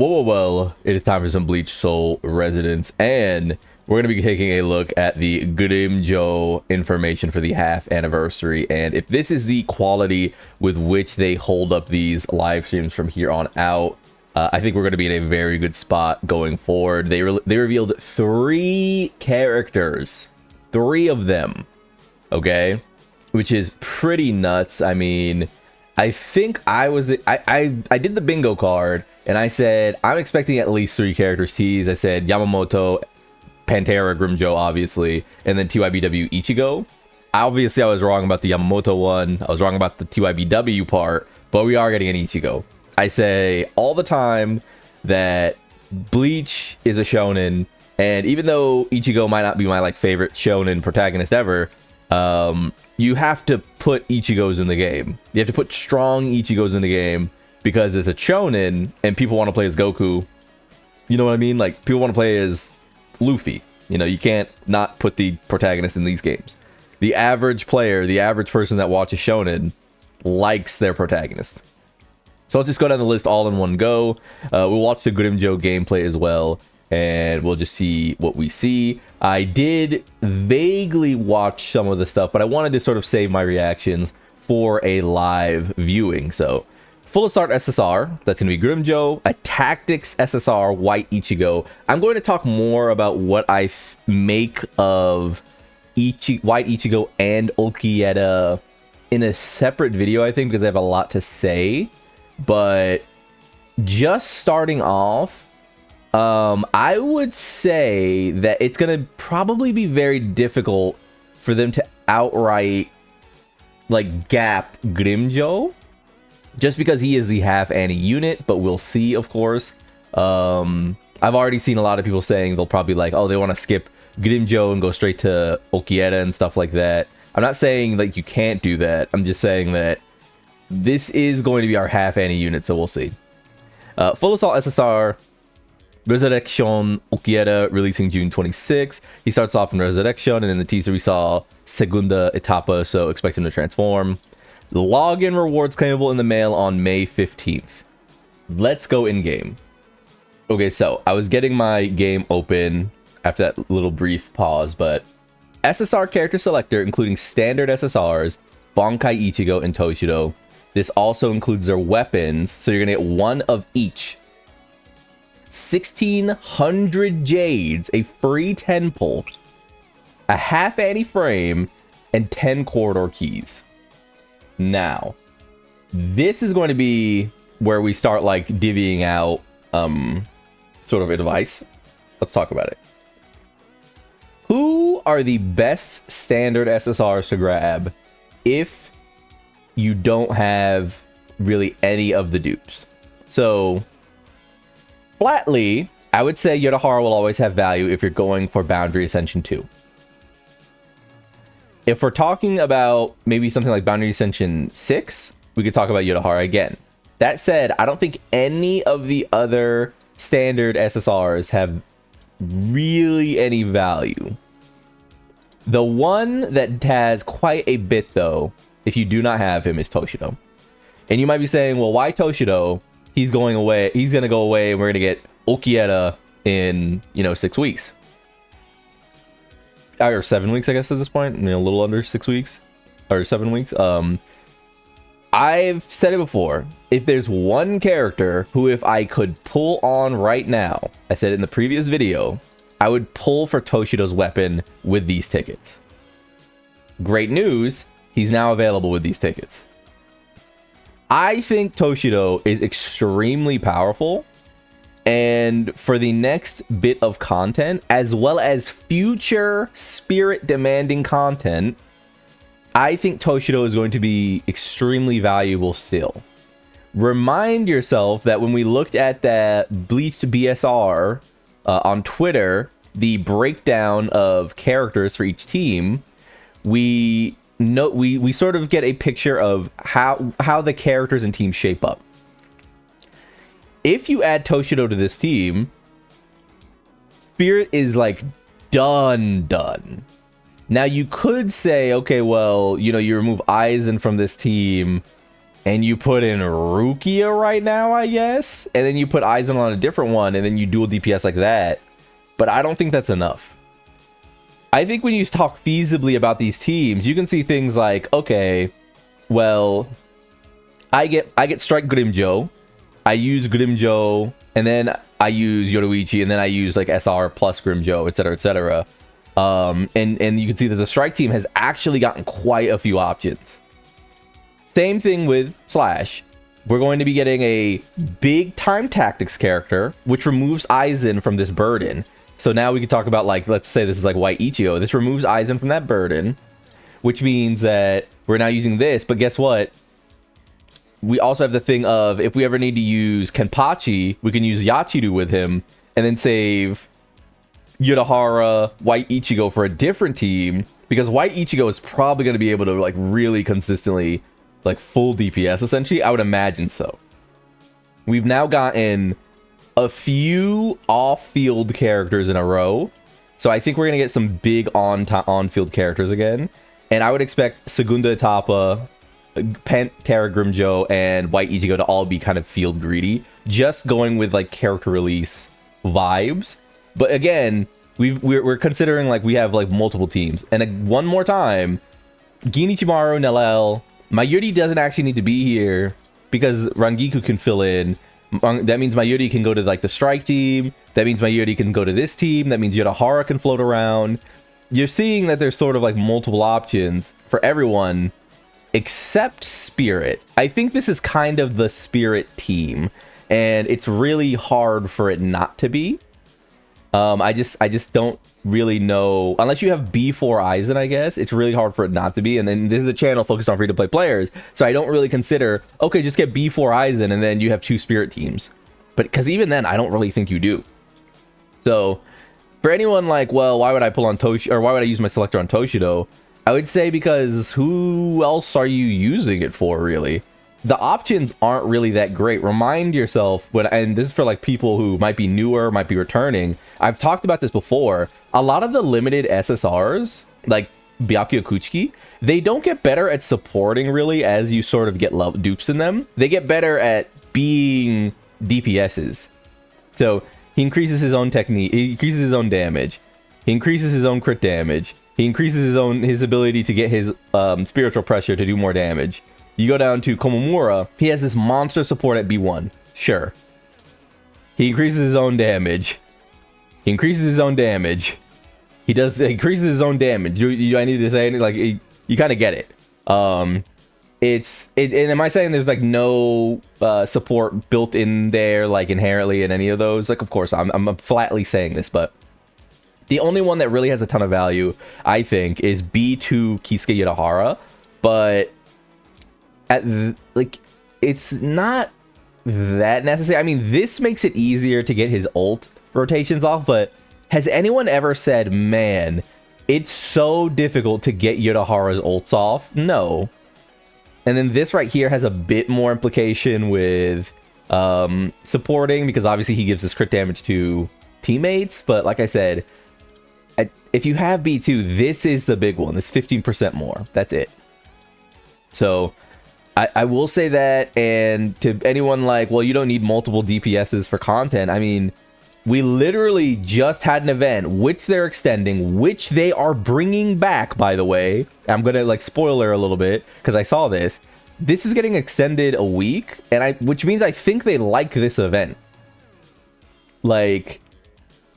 Well, it is time for some Bleach Soul Resonance, and we're going to be taking a look at the Grimmjow information for the half anniversary, and if this is the quality with which they hold up these live streams from here on out, I think we're going to be in a very good spot going forward. They revealed 3 characters, 3 of them, okay, which is pretty nuts. I mean, I think I did the bingo card, and I said I'm expecting at least 3 characters teased. I said Yamamoto, Pantera, Grimmjow, obviously, and then TYBW Ichigo. Obviously, I was wrong about the Yamamoto one. I was wrong about the TYBW part, but we are getting an Ichigo. I say all the time that Bleach is a shonen, and even though Ichigo might not be my favorite shonen protagonist ever, you have to put Ichigos in the game. You have to put strong Ichigos in the game because it's a shonen and people want to play as Goku. You know what I mean? Like, people want to play as Luffy. You know, you can't not put the protagonist in these games. The average player, the average person that watches shonen likes their protagonist. So let's just go down the list all in one go. We'll watch the Grimmjow gameplay as well, and we'll just see what we see. I did vaguely watch some of the stuff, but I wanted to sort of save my reactions for a live viewing. So, full assault SSR, that's going to be Grimmjow. A Tactics SSR, White Ichigo. I'm going to talk more about what I make of White Ichigo and Ulquiorra in a separate video, I think, because I have a lot to say. But just starting off, I would say that it's going to probably be very difficult for them to outright, gap Grimmjow, just because he is the half annie unit, but we'll see, of course. I've already seen a lot of people saying they'll probably they want to skip Grimmjow and go straight to Ulquiorra and stuff like that. I'm not saying you can't do that. I'm just saying that this is going to be our half annie unit, so we'll see. Full Assault SSR, Resurrection, Ulquiorra, releasing June 26. He starts off in Resurrection, and in the teaser we saw Segunda Etapa, so expect him to transform. The login rewards claimable in the mail on May 15th. Let's go in-game. Okay, so I was getting my game open after that little brief pause, but SSR character selector, including standard SSRs, Bankai Ichigo and Toshido. This also includes their weapons, so you're going to get 1 of each. 1,600 Jades, a free 10 pull, a half annie frame, and 10 corridor keys. Now, this is going to be where we start divvying out sort of advice. Let's talk about it. Who are the best standard SSRs to grab if you don't have really any of the dupes? So, flatly, I would say Urahara will always have value if you're going for Boundary Ascension 2. If we're talking about maybe something like Boundary Ascension 6, we could talk about Urahara again. That said, I don't think any of the other standard SSRs have really any value. The one that has quite a bit, though, if you do not have him, is Toshido. And you might be saying, well, why Toshido? He's going away. He's going to go away, and we're going to get Ulquiorra in, 6 weeks. Or 7 weeks, I guess, at this point. A little under 6 weeks. Or 7 weeks. I've said it before. If there's one character who, if I could pull on right now, I said it in the previous video, I would pull for Toshido's weapon with these tickets. Great news. He's now available with these tickets. I think Toshido is extremely powerful. And for the next bit of content, as well as future spirit-demanding content, I think Toshido is going to be extremely valuable still. Remind yourself that when we looked at that Bleached BSR on Twitter, the breakdown of characters for each team, we sort of get a picture of how the characters and teams shape up. If you add Toshido to this team, Spirit is done. Now you could say, okay, well, you remove Aizen from this team, and you put in Rukia right now, I guess, and then you put Aizen on a different one, and then you dual DPS like that. But I don't think that's enough. I think when you talk feasibly about these teams, you can see things like, okay, well, I get Strike Grimmjow, I use Grimmjow, and then I use Yoruichi, and then I use like SR plus Grimmjow, etc., etc. And you can see that the Strike team has actually gotten quite a few options. Same thing with Slash. We're going to be getting a big time tactics character, which removes Aizen from this burden. So now we can talk about, like, let's say this is like WIchigo. This removes Aizen from that burden, which means that we're now using this. But guess what? We also have the thing of, if we ever need to use Kenpachi, we can use Yachiru with him and then save Urahara, WIchigo for a different team, because WIchigo is probably going to be able to like really consistently like full DPS essentially. I would imagine so. We've now gotten a few off-field characters in a row, so I think we're going to get some big on-field characters again, and I would expect Segunda Etapa, Pantera Grimmjow, and WIchigo to all be kind of field greedy, just going with like character release vibes. But again, we're considering like we have like multiple teams. And one more time, Ginichimaru, Nellel, Mayuri doesn't actually need to be here because Rangiku can fill in. That means Mayuri can go to like the Strike team. That means Mayuri can go to this team. That means Urahara can float around. You're seeing that there's sort of like multiple options for everyone except Spirit. I think this is kind of the Spirit team, and it's really hard for it not to be. I just don't really know, unless you have B4 Aizen, I guess it's really hard for it not to be. And then this is a channel focused on free-to-play players, so I don't really consider, okay, just get B4 Aizen and then you have 2 Spirit teams. But because even then I don't really think you do. So for anyone like, well, why would I pull on Toshi, or why would I use my selector on Toshido? I would say because who else are you using it for, really? The options aren't really that great. Remind yourself, and this is for like people who might be newer, might be returning. I've talked about this before. A lot of the limited SSRs, like Byakuya Kuchiki, they don't get better at supporting really as you sort of get dupes in them. They get better at being DPSs. So he increases his own technique, he increases his own damage, he increases his own crit damage, he increases his ability to get his spiritual pressure to do more damage. You go down to Komamura, he has this monster support at B1. Sure. He increases his own damage. He increases his own damage. He increases his own damage. I need to say anything? Like, you kind of get it. And am I saying there's like no support built in there, like inherently in any of those? Like, of course, I'm flatly saying this, but the only one that really has a ton of value, I think, is B2 Kisuke Urahara. But like, it's not that necessary. I mean, this makes it easier to get his ult rotations off, but has anyone ever said, man, it's so difficult to get Urahara's ults off? No. And then this right here has a bit more implication with supporting, because obviously he gives this crit damage to teammates. But like I said, if you have B2, this is the big one. This 15% more. That's it. So I will say that, and to anyone like, well, you don't need multiple DPSs for content. I mean, we literally just had an event, which they're extending, which they are bringing back, by the way. I'm going to, like, spoiler a little bit, because I saw this. This is getting extended a week, which means I think they like this event. Like,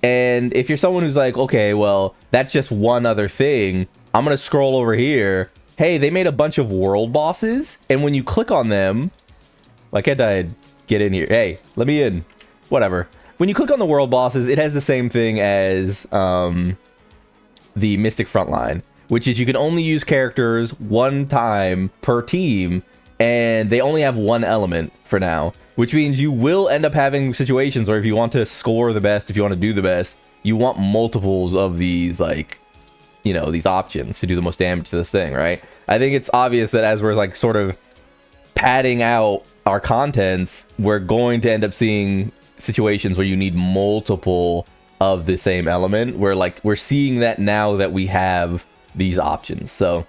and if you're someone who's like, okay, well, that's just one other thing, I'm going to scroll over here. Hey, they made a bunch of world bosses, and when you click on them, why can't I get in here? Hey, let me in. Whatever. When you click on the world bosses, it has the same thing as the Mystic Frontline, which is you can only use characters one time per team, and they only have one element for now, which means you will end up having situations where if you want to score the best, if you want to do the best, you want multiples of these, like, you know, these options to do the most damage to this thing, right? I think it's obvious that as we're like sort of padding out our contents, we're going to end up seeing situations where you need multiple of the same element. We're seeing that now that we have these options. So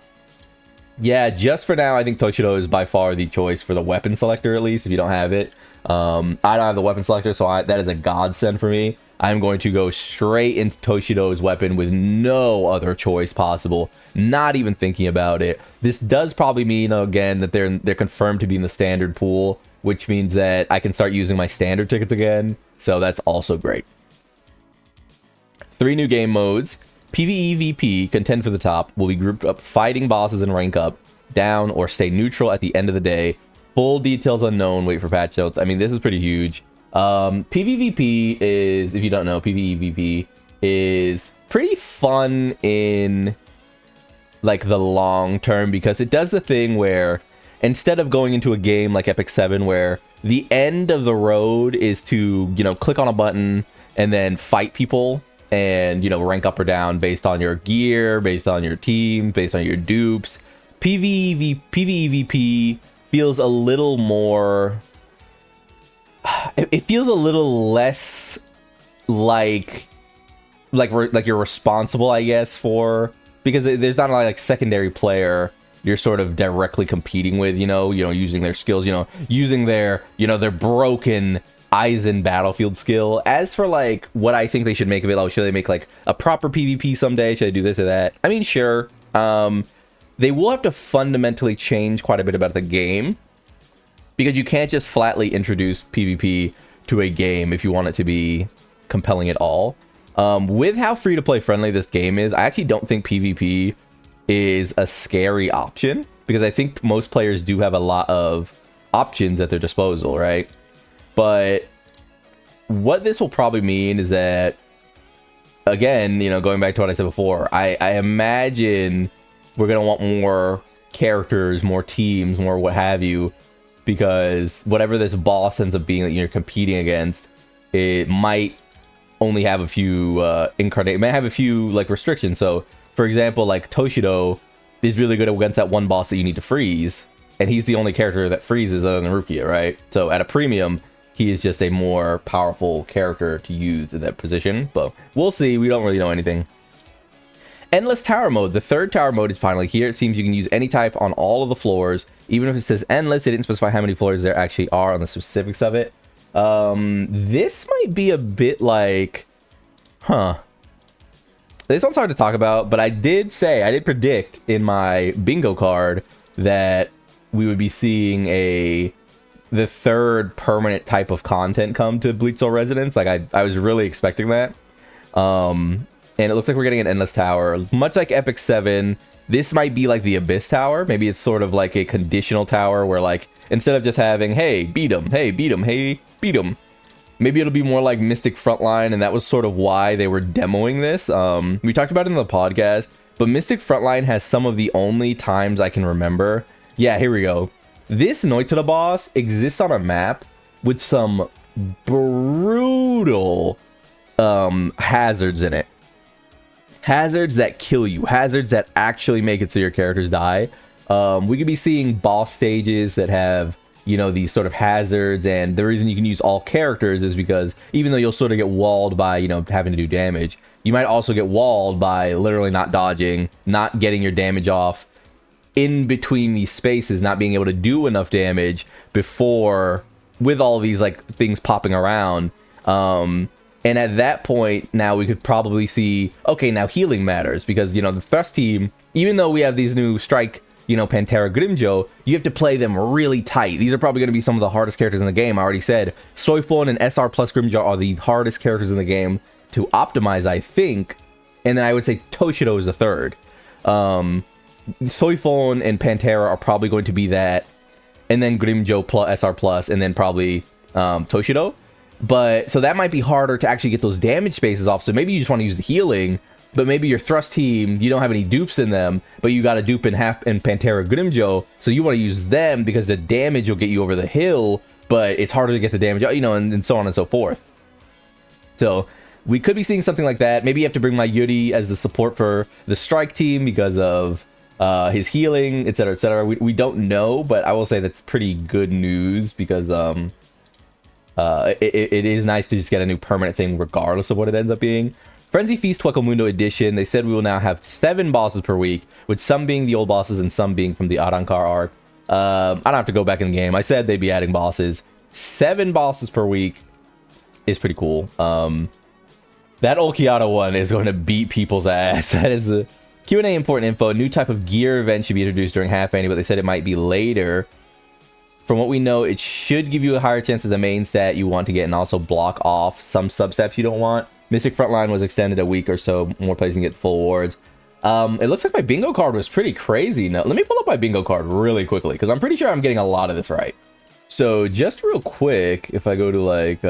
Yeah, just for now, I think Toshido is by far the choice for the weapon selector, at least, if you don't have it. I don't have the weapon selector, so that is a godsend for me. I'm going to go straight into Toshido's weapon with no other choice possible, not even thinking about it. This does probably mean, again, that they're confirmed to be in the standard pool, which means that I can start using my standard tickets again, so that's also great. 3 new game modes. PvEVP, contend for the top, will be grouped up fighting bosses and rank up, down, or stay neutral at the end of the day. Full details unknown, wait for patch notes. I mean, this is pretty huge. PvEVP is, if you don't know, PvEVP is pretty fun in like the long term, because it does the thing where instead of going into a game like Epic 7 where the end of the road is to, you know, click on a button and then fight people and, you know, rank up or down based on your gear, based on your team, based on your dupes. PvEVP feels a little more... It feels a little less like you're responsible, I guess, for... Because there's not a like secondary player you're sort of directly competing with, you know, using their skills, you know, using their, you know, their broken Aizen battlefield skill. As for like what I think they should make of it, should they make like a proper PvP someday? Should they do this or that? I mean, sure. They will have to fundamentally change quite a bit about the game, because you can't just flatly introduce PvP to a game if you want it to be compelling at all. With how free to play friendly this game is, I actually don't think PvP is a scary option, because I think most players do have a lot of options at their disposal, right? But what this will probably mean is that, again, you know, going back to what I said before, I imagine we're going to want more characters, more teams, more what have you, because whatever this boss ends up being that you're competing against, it might only have a few it might have a few like restrictions. So, for example, like Toshido is really good against that one boss that you need to freeze, and he's the only character that freezes other than Rukia, right? So at a premium, he is just a more powerful character to use in that position, but we'll see. We don't really know anything. Endless Tower Mode. The third tower mode is finally here. It seems you can use any type on all of the floors. Even if it says endless, it didn't specify how many floors there actually are on the specifics of it. This might be a bit like... This one's hard to talk about, but I did predict in my bingo card that we would be seeing the third permanent type of content come to Bleach Soul Resonance. Like, I was really expecting that. And it looks like we're getting an Endless Tower. Much like Epic 7, this might be like the Abyss Tower. Maybe it's sort of like a conditional tower where, like, instead of just having, hey, beat him, hey, beat him, hey, beat him, maybe it'll be more like Mystic Frontline, and that was sort of why they were demoing this. We talked about it in the podcast, but Mystic Frontline has some of the only times I can remember. Yeah, here we go. This Noitada boss exists on a map with some brutal hazards in it. Hazards that kill you. Hazards that actually make it so your characters die. We could be seeing boss stages that have, you know, these sort of hazards, and the reason you can use all characters is because even though you'll sort of get walled by, you know, having to do damage, you might also get walled by literally not dodging, not getting your damage off in between these spaces, not being able to do enough damage before, with all these like things popping around. And at that point, now we could probably see, okay, now healing matters, because, you know, the Thrust team, even though we have these new Strike, you know, Pantera, Grimmjow, you have to play them really tight. These are probably going to be some of the hardest characters in the game. I already said Soifon and SR plus Grimmjow are the hardest characters in the game to optimize, I think. And then I would say Toshido is the third. Soifon and Pantera are probably going to be that, and then Grimmjow plus SR plus, and then probably Toshido. But so that might be harder to actually get those damage spaces off. So maybe you just want to use the healing, but maybe your Thrust team, you don't have any dupes in them, but you got a dupe in Pantera Grimmjow, so you want to use them because the damage will get you over the hill, but it's harder to get the damage, you know, and so on and so forth. So we could be seeing something like that. Maybe you have to bring my Yuri as the support for the Strike team because of his healing, etc., etc. We don't know, but I will say that's pretty good news, because it is nice to just get a new permanent thing regardless of what it ends up being. Frenzy Feast Mundo Edition. They said we will now have 7 bosses per week, with some being the old bosses and some being from the Arrancar arc. I don't have to go back in the game. I said they'd be adding bosses. 7 bosses per week is pretty cool. That Ulquiorra one is going to beat people's ass. That is a Q&A important info. A new type of gear event should be introduced during half annie, but they said it might be later. From what we know, it should give you a higher chance of the main stat you want to get and also block off some subsets you don't want. Mystic Frontline was extended a week or so. More players can get full awards. It looks like my bingo card was pretty crazy. Now, let me pull up my bingo card really quickly, because I'm pretty sure I'm getting a lot of this right. So just real quick, if I go to like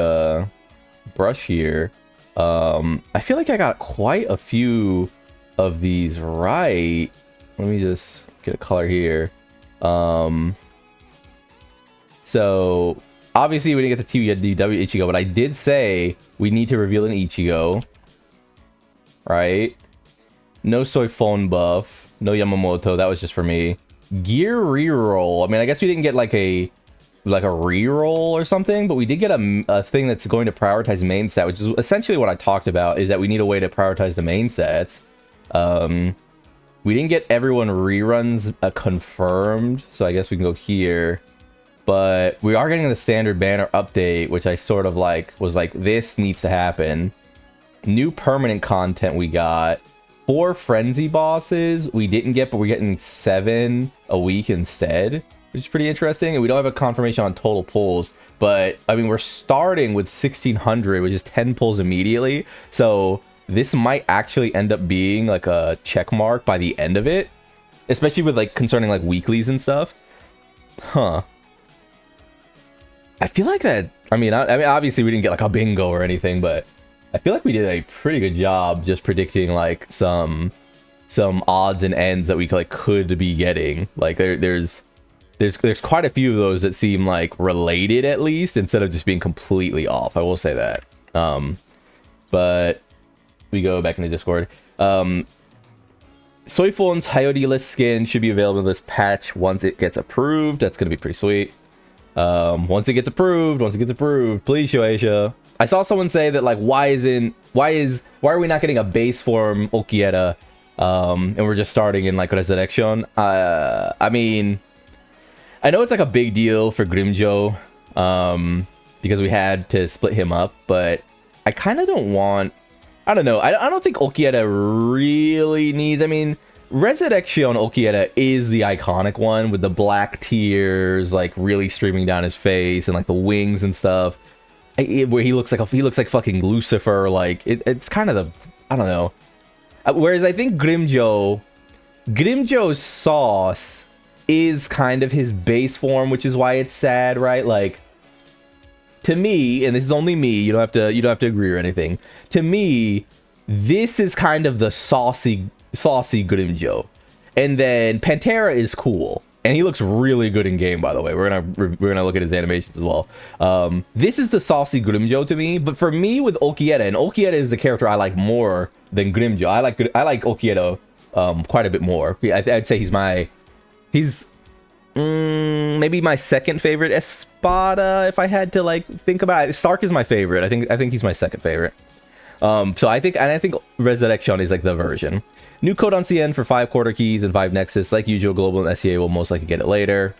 brush here, I feel like I got quite a few of these right. Let me just get a color here. So obviously we didn't get the WIchigo, but I did say we need to reveal an Ichigo, right? No soy phone buff, no Yamamoto. That was just for me. Gear reroll. I mean, I guess we didn't get like a reroll or something, but we did get a thing that's going to prioritize main stat, which is essentially what I talked about, is that we need a way to prioritize the main stats. We didn't get everyone reruns confirmed, so I guess we can go here. But we are getting the standard banner update, which I sort of like was like, this needs to happen. New permanent content we got. 4 frenzy bosses we didn't get, but we're getting 7 a week instead, which is pretty interesting. And we don't have a confirmation on total pulls, but I mean, we're starting with 1600, which is 10 pulls immediately. So this might actually end up being like a check mark by the end of it, especially with like concerning like weeklies and stuff. Huh. I feel like that, I mean, obviously we didn't get like a bingo or anything, but I feel like we did a pretty good job just predicting like some odds and ends that we like could be getting. Like there's quite a few of those that seem like related, at least, instead of just being completely off. I will say that. But we go back into Discord. Soyphon's Hayori skin should be available in this patch once it gets approved. That's gonna be pretty sweet. Once it gets approved, please, Shueisha. I saw someone say that like, why are we not getting a base form Ulquiorra, and we're just starting in like Resurrection? I mean, I know it's like a big deal for Grimmjow, because we had to split him up, but I kind of don't want, I don't know, I don't think Ulquiorra really needs, I mean, Resurrection Ulquiorra is the iconic one with the black tears like really streaming down his face and like the wings and stuff, where he looks like fucking Lucifer. Like it's kind of the, I don't know. Whereas I think Grimmjow's sauce is kind of his base form, which is why it's sad, right? Like, to me, and this is only me, you don't have to agree or anything. To me, this is kind of the saucy Grimmjow. And then Pantera is cool, and he looks really good in game, by the way. We're gonna look at his animations as well. This is the saucy Grimmjow to me, but for me with Ulquiorra, and Ulquiorra is the character I like more than Grimmjow. I like Ulquiorra quite a bit more. I'd say he's maybe my second favorite Espada, if I had to like think about it. Stark is my favorite. I think he's my second favorite. So I think Resurrection is like the version. New code on CN for 5 quarter keys and 5 Nexus. Like usual, Global and SEA will most likely get it later.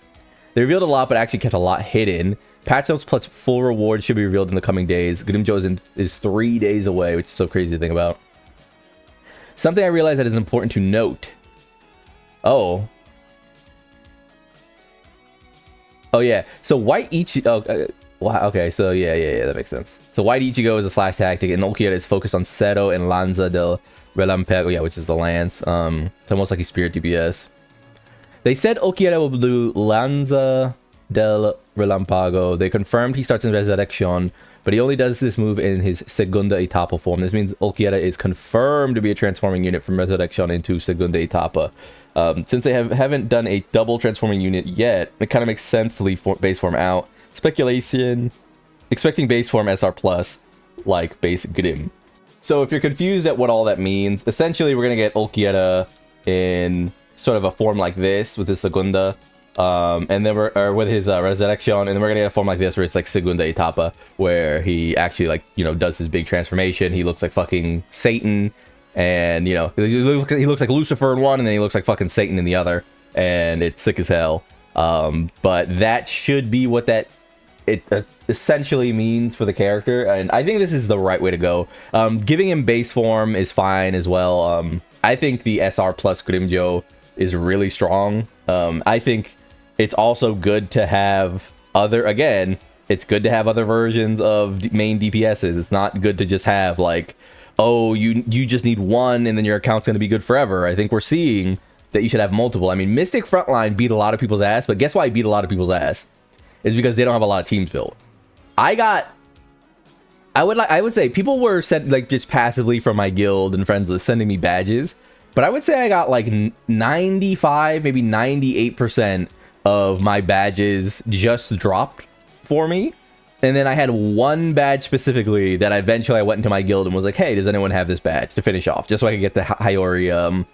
They revealed a lot, but actually kept a lot hidden. Patch notes plus full reward should be revealed in the coming days. Grimmjow is 3 days away, which is so crazy to think about. Something I realized that is important to note. Oh yeah. So White Ichigo. Wow. Okay. So yeah, that makes sense. So White Ichigo is a slash tactic, and Ulquiorra is focused on Cero and Lanza del Relampago. Yeah, which is the lance. It's almost like a Spirit DPS. They said Ulquiorra will do Lanza del Relampago. They confirmed he starts in Resurrection, but he only does this move in his Segunda Etapa form. This means Ulquiorra is confirmed to be a transforming unit from Resurrection into Segunda Etapa. Since they haven't done a double transforming unit yet, it kind of makes sense to leave base form out. Speculation, expecting base form SR plus, like base Grimm. So if you're confused at what all that means, essentially we're going to get Ulquiorra in sort of a form like this with his Segunda. And then or with his resurrection, and then we're gonna get a form like this where it's like Segunda Etapa, where he actually like does his big transformation. He looks like fucking Satan, and he looks like Lucifer in one, and then he looks like fucking Satan in the other, and it's sick as hell. But that should be what it essentially means for the character, and I think this is the right way to go. Giving him base form is fine as well. I think the SR plus Grimmjow is really strong. I think it's also good to have it's good to have other versions of main DPSs. It's not good to just have like, oh, you just need one and then your account's going to be good forever. I think we're seeing that you should have multiple. I mean, Mystic Frontline beat a lot of people's ass, but guess why I beat a lot of people's ass? Is because they don't have a lot of teams built. I would say people were sent like just passively from my guild and friends list sending me badges, but I would say I got like 95, maybe 98% of my badges just dropped for me. And then I had one badge specifically that eventually I went into my guild and was like, hey, does anyone have this badge to finish off? Just so I could get the Hiyori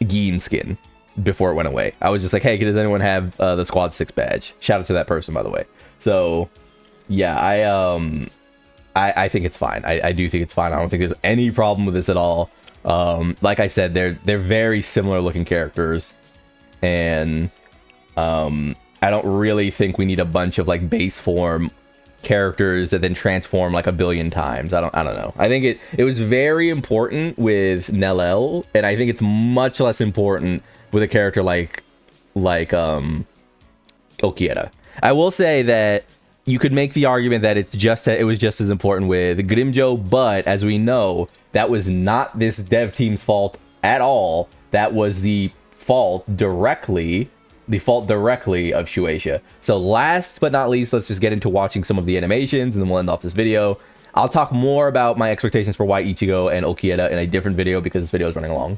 Geen skin before it went away. I was just like, hey, does anyone have the Squad 6 badge? Shout out to that person, by the way. So yeah, I think it's fine. I do think it's fine. I don't think there's any problem with this at all. Like I said, they're very similar looking characters, and I don't really think we need a bunch of like base form characters that then transform like a billion times. I don't know. I think it was very important with Nelel, and I think it's much less important with a character like Ulquiorra. I will say that you could make the argument that it was just as important with Grimmjow, but as we know, that was not this dev team's fault at all. That was the fault directly of Shueisha. So last but not least, let's just get into watching some of the animations, and then we'll end off this video. I'll talk more about my expectations for WIchigo and Ulquiorra in a different video because this video is running long.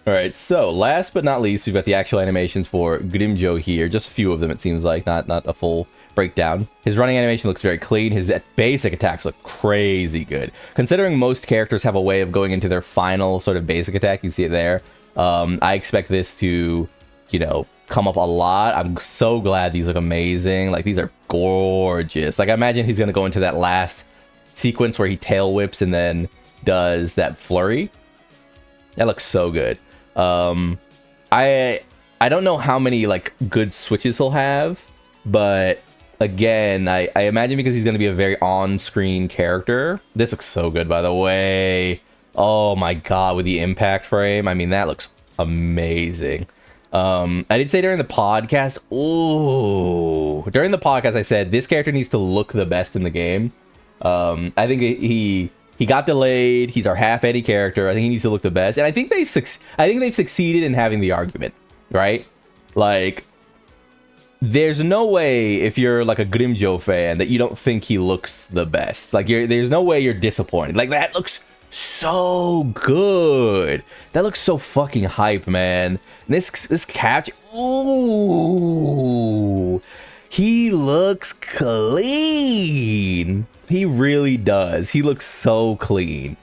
Alright, so last but not least, we've got the actual animations for Grimmjow here. Just a few of them, it seems like, not a full breakdown. His running animation looks very clean. His basic attacks look crazy good. Considering most characters have a way of going into their final sort of basic attack, you see it there. I expect this to, come up a lot. I'm so glad these look amazing. Like, these are gorgeous. Like, I imagine he's going to go into that last sequence where he tail whips and then does that flurry. That looks so good. I don't know how many, like, good switches he'll have, but again, I imagine because he's going to be a very on-screen character. This looks so good, by the way. Oh my god, with the impact frame. I mean, that looks amazing. I did say during the podcast, I said this character needs to look the best in the game. I think he got delayed. He's our half Eddie character. I think he needs to look the best, and I think they've succeeded in having the argument, right? Like, there's no way if you're like a Grimmjow fan that you don't think he looks the best. Like, there's no way you're disappointed. Like, that looks so good. That looks so fucking hype, man. And this capture, ooh, he looks clean. He really does. He looks so clean.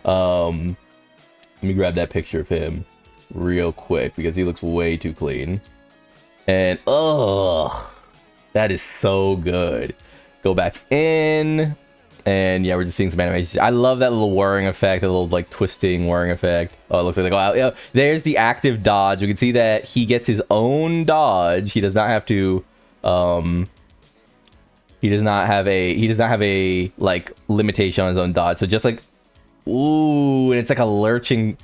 Let me grab that picture of him real quick because he looks way too clean. And that is so good. Go back in, and yeah, we're just seeing some animations. I love that little whirring effect, that little like twisting whirring effect. Oh, it looks like they go out. Yeah, there's the active dodge. We can see that he gets his own dodge. He does not have to. He does not have a like limitation on his own dodge. So just like, ooh, and it's like a lurching.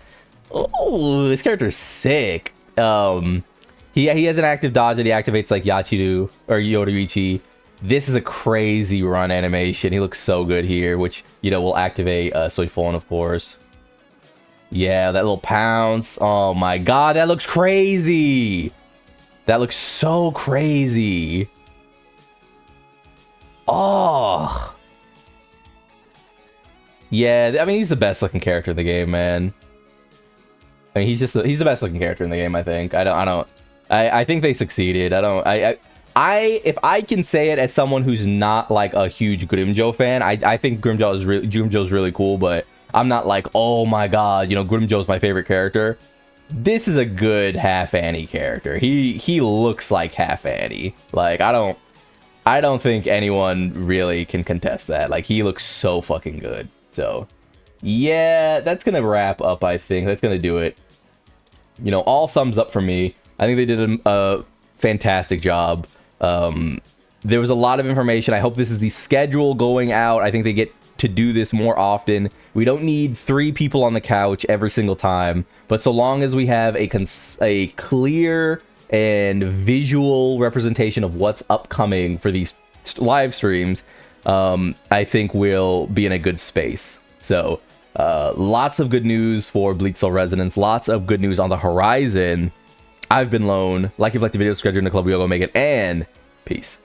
Oh, this character is sick. He has an active dodge that he activates like Yachiru or Yoruichi. This is a crazy run animation. He looks so good here, which, will activate Soifon, of course. Yeah, that little pounce. Oh my god, that looks crazy. That looks so crazy. Oh. Yeah, I mean, he's the best looking character in the game, man. I mean, he's the best looking character in the game, I think. I think they succeeded. If I can say it as someone who's not like a huge Grimmjow fan, I think Grimmjow's really cool, but I'm not like, oh my god, Grimmjow's my favorite character. this is a good half Annie character. He looks like half Annie. Like, I don't think anyone really can contest that. Like, he looks so fucking good. So, yeah, that's gonna wrap up, I think. That's gonna do it. You know, all thumbs up for me. I think they did a fantastic job. There was a lot of information. I hope this is the schedule going out. I think they get to do this more often. We don't need 3 people on the couch every single time, but so long as we have a clear and visual representation of what's upcoming for these live streams, I think we'll be in a good space. So lots of good news for Bleach Soul Resonance, lots of good news on the horizon. I've been Lone. Like if you liked the video, subscribe to the club, we all go make it, and peace.